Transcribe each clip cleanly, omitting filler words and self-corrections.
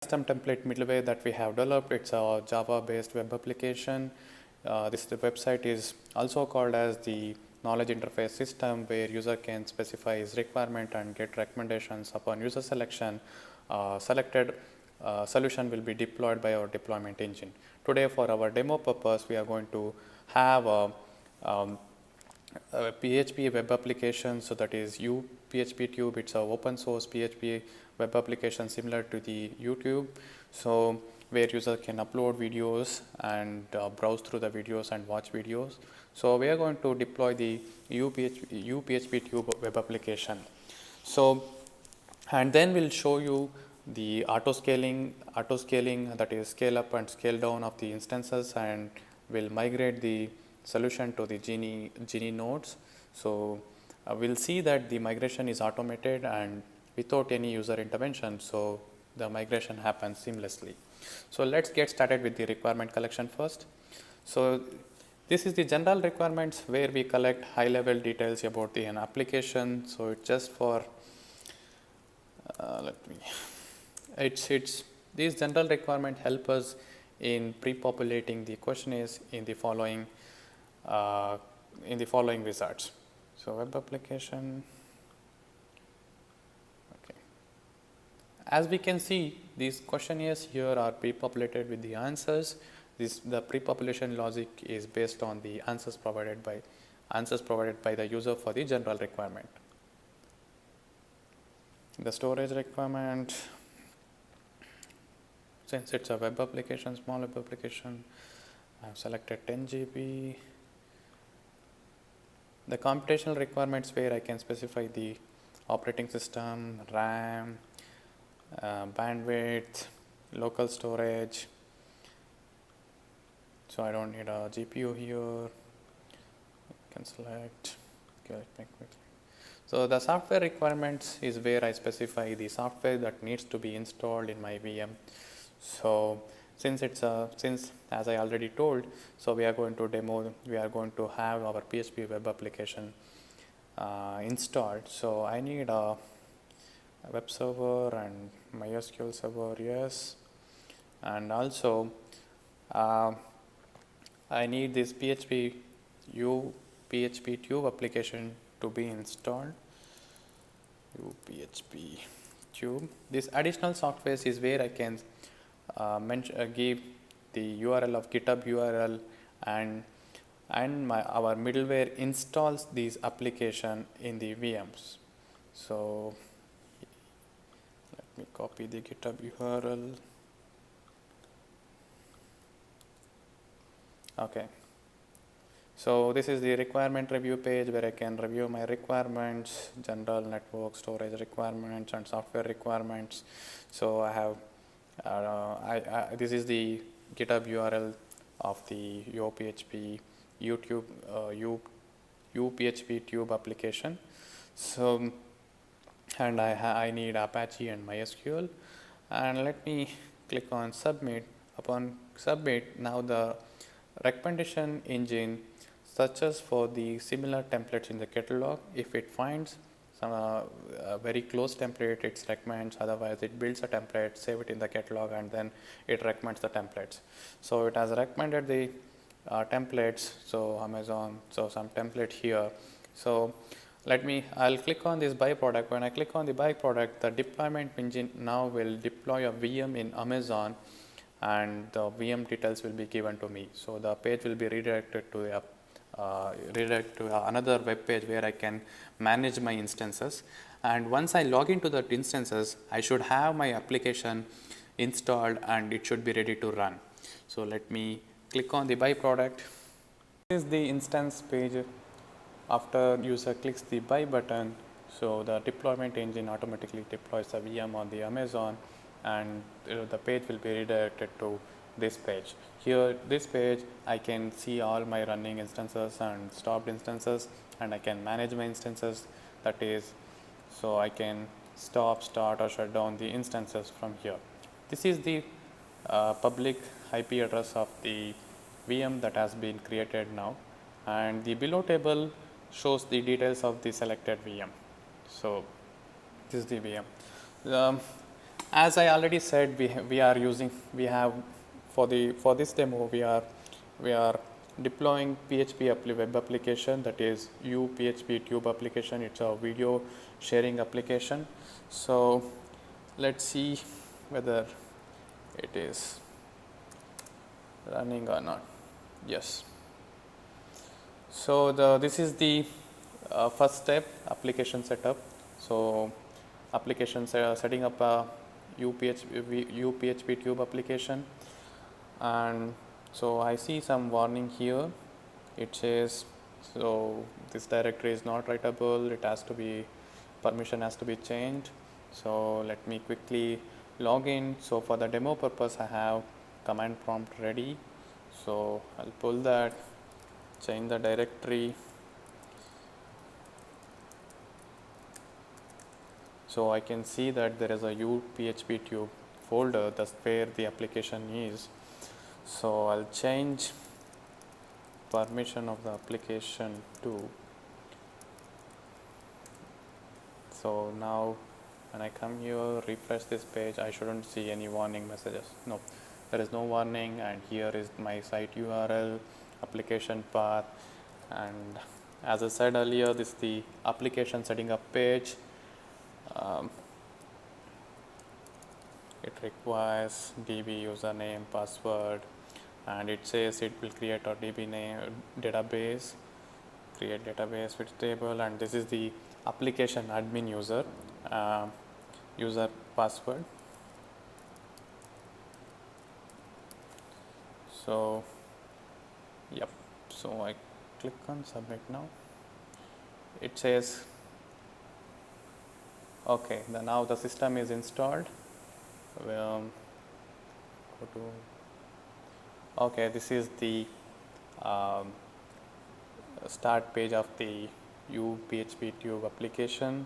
custom template middleware that we have developed. It's a Java based web application. The website is also called as the knowledge interface system, where user can specify his requirement and get recommendations. Upon user selection, selected solution will be deployed by our deployment engine. Today, for our demo purpose, we are going to have a PHP web application. So that is PHP-Tube. It's a open source PHP web application similar to the YouTube. So where user can upload videos and browse through the videos and watch videos. So we are going to deploy the PHP-Tube web application. So, and then we'll show you the auto scaling, that is scale up and scale down of the instances, and we'll migrate the solution to the Genie nodes. So we'll see that the migration is automated and without any user intervention. So the migration happens seamlessly. So let's get started with the requirement collection first. So this is the general requirements, where we collect high level details about an application. So it's just for these general requirements help us in pre-populating the questionnaires in the following results. So web application. Okay. As we can see, these questionnaires here are pre-populated with the answers. The pre-population logic is based on the answers provided by the user for the general requirement. The storage requirement, since it's a web application, small web application, I have selected 10 GB. The computational requirements, where I can specify the operating system, RAM, bandwidth, local storage. So I don't need a GPU here. I can select. Okay, let me quickly. So the software requirements is where I specify the software that needs to be installed in my VM. So since as I already told, so we are going to have our PHP web application installed. So I need a web server and MySQL server, yes, and also I need this PHP-Tube application to be installed. PHP-Tube. This additional software is where I can give the URL of GitHub URL, and our middleware installs these application in the VMs. So let me copy the GitHub URL. Okay. So this is the requirement review page, where I can review my requirements, general network storage requirements and software requirements. So I have this is the GitHub URL of the PHP-Tube application. So, and I need Apache and MySQL, and let me click on submit. Upon submit, now the recommendation engine searches for the similar templates in the catalog. If it finds some very close template, it recommends. Otherwise, it builds a template, save it in the catalog, and then it recommends the templates. So it has recommended the templates. So Amazon, so some template here. So I'll click on this byproduct. When I click on the byproduct, the deployment engine now will deploy a VM in Amazon, and the VM details will be given to me. So the page will be redirected to another web page, where I can manage my instances. And once I log into that instances, I should have my application installed and it should be ready to run. So let me click on the byproduct. This is the instance page. After user clicks the buy button, so the deployment engine automatically deploys the VM on the Amazon, and the page will be redirected to this page. Here, this page, I can see all my running instances and stopped instances, and I can manage my instances. That is, so I can stop, start, or shut down the instances from here. This is the public IP address of the VM that has been created now, and the below table shows the details of the selected VM. So this is the VM. as I already said, we have for this demo we are deploying web application, that is PHP tube application. It's a video sharing application. So let's see whether it is running or not. Yes. So this is the first step, application setup. So setting up a UPHP tube application, and so I see some warning here. It says, so this directory is not writable, it has to be, permission has to be changed. So let me quickly log in. So for the demo purpose I have command prompt ready, so I'll pull that, change the directory. So I can see that there is a UPHP tube folder, that's where the application is. So I'll change permission of the application to, so now when I come here, refresh this page, I shouldn't see any warning messages. No, there is no warning, and here is my site URL, application path, and as I said earlier, this is the application setting up page. It requires DB username, password, and it says it will create a DB name database, create database with table, and this is the application admin user password. So yep, so I click on submit now. It says okay, now the system is installed. Go to, okay, this is the start page of the UPHP tube application.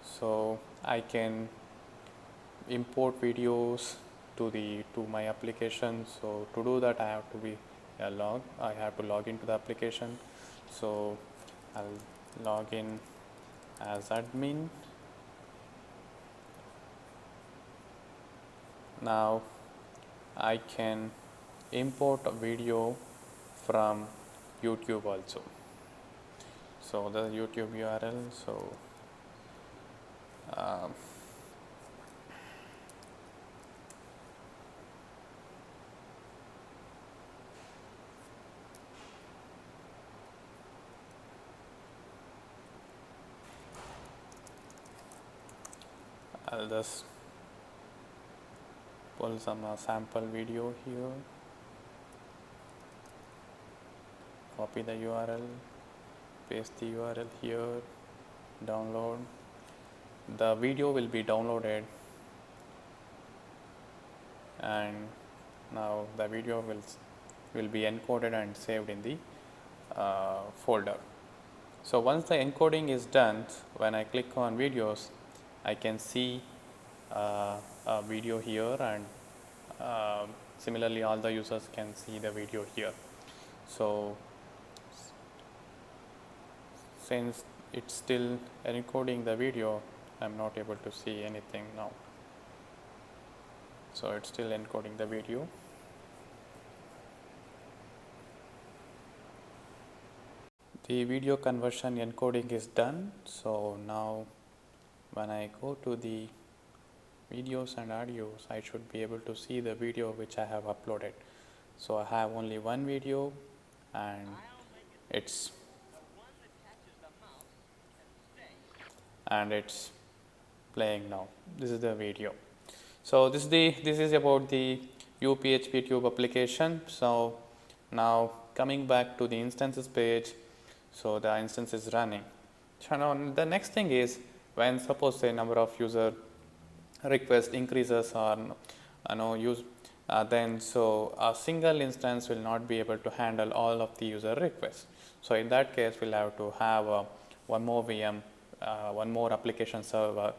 So I can import videos to my application. So to do that I have to be I have to log into the application. So I'll log in as admin. Now I can import a video from YouTube also. So the YouTube URL, so I'll just pull some sample video here, copy the URL, paste the URL here, download. The video will be downloaded, and now the video will be encoded and saved in the folder. So once the encoding is done, when I click on videos, I can see a video here, and similarly all the users can see the video here. So since it's still encoding the video, I'm not able to see anything now. So it's still encoding the video. The video conversion encoding is done. So now when I go to the videos and audios, I should be able to see the video which I have uploaded. So I have only one video, and it's playing now. This is the video. So this is about the UPHP tube application. So now coming back to the instances page, so the instance is running. So now the next thing is, when suppose the number of user request increases or then so a single instance will not be able to handle all of the user requests. So in that case, we'll have to have one more VM, one more application server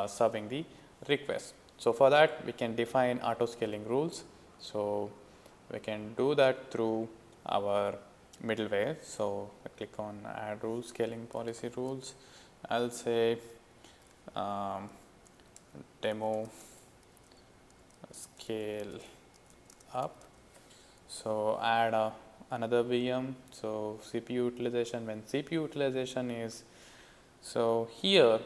serving the request. So for that, we can define auto scaling rules. So we can do that through our middleware. So I click on add rules, scaling policy rules. I'll say demo scale up. So add another VM. So CPU utilization, when CPU utilization is, so here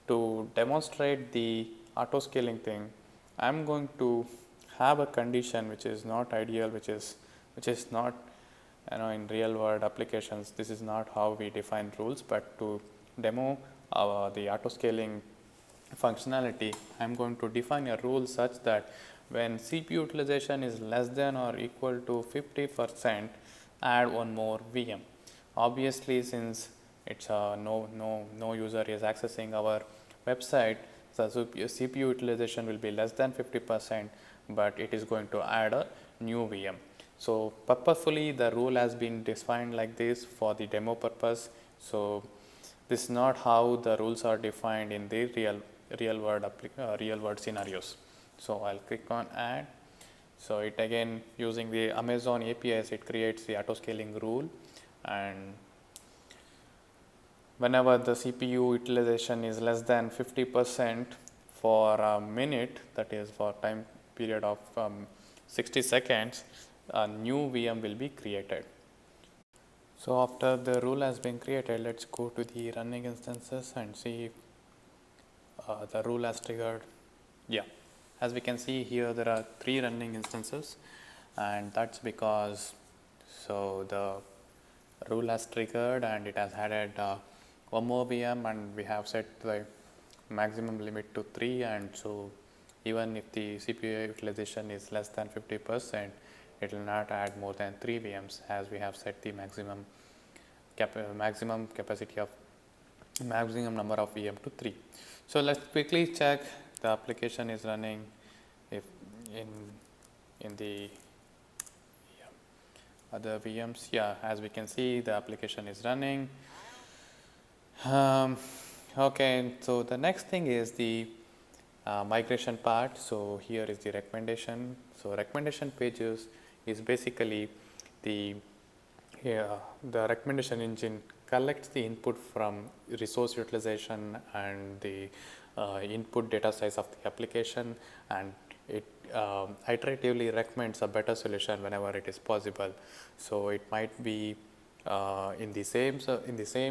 to demonstrate the auto scaling thing, I'm going to have a condition which is not ideal, which is not, in real world applications. This is not how we define rules, but to demo the auto scaling functionality, I'm going to define a rule such that when CPU utilization is less than or equal to 50%, add one more VM. Obviously, since it's no user is accessing our website, the CPU utilization will be less than 50%, but it is going to add a new VM. So purposefully the rule has been defined like this for the demo purpose. So this is not how the rules are defined in the real world scenarios. So I'll click on add. So it again, using the Amazon APIs, it creates the auto scaling rule, and whenever the CPU utilization is less than 50% for a minute, that is for time period of 60 seconds, a new VM will be created. So after the rule has been created, let's go to the running instances and see if the rule has triggered. Yeah, as we can see here, there are 3 running instances, and that's because so the rule has triggered and it has added one more VM, and we have set the maximum limit to 3, and so even if the CPU utilization is less than 50%, it will not add more than 3 VMs, as we have set the maximum capacity of maximum number of VM to 3. So let's quickly check the application is running if in the other VMs. Yeah, as we can see, the application is running. Okay, so the next thing is the migration part. So here is the recommendation. So recommendation pages is basically the recommendation engine collects the input from resource utilization and the input data size of the application, and it iteratively recommends a better solution whenever it is possible. So it might be in the same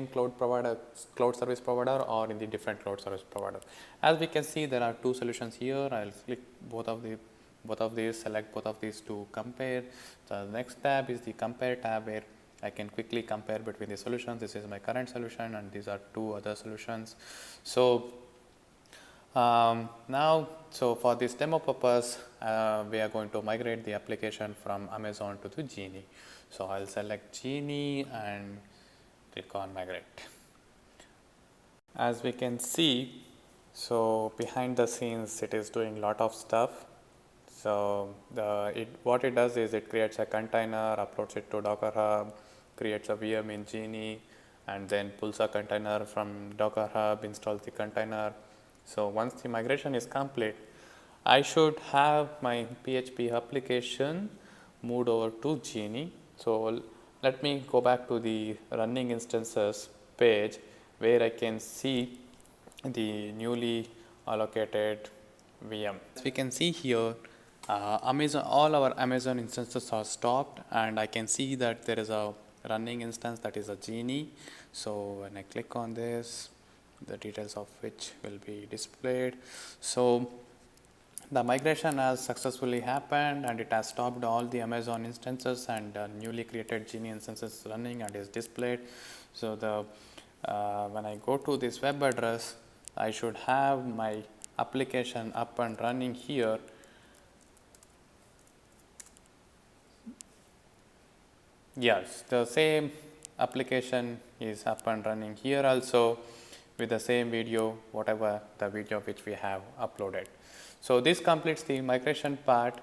cloud service provider, or in the different cloud service provider. As we can see, there are 2 solutions here. I'll click both of these, select both of these to compare. The next tab is the compare tab, where I can quickly compare between the solutions. This is my current solution, and these are 2 other solutions. So now, so for this demo purpose, we are going to migrate the application from Amazon to the Genie. So I'll select Genie and click on migrate. As we can see, so behind the scenes, it is doing a lot of stuff. So what it does is it creates a container, uploads it to Docker Hub, creates a VM in Genie, and then pulls a container from Docker Hub, installs the container. So once the migration is complete, I should have my PHP application moved over to Genie. So let me go back to the running instances page, where I can see the newly allocated VM. As we can see here, all our Amazon instances are stopped, and I can see that there is a running instance that is a Genie. So when I click on this, the details of which will be displayed. So the migration has successfully happened, and it has stopped all the Amazon instances, and newly created Genie instances running and is displayed. So when I go to this web address, I should have my application up and running here. Yes, the same application is up and running here also, with the same video, whatever the video which we have uploaded. So this completes the migration part,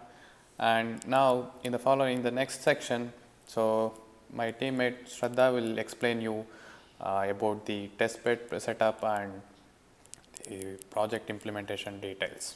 and now in the next section, so my teammate Shraddha will explain you about the testbed setup and the project implementation details.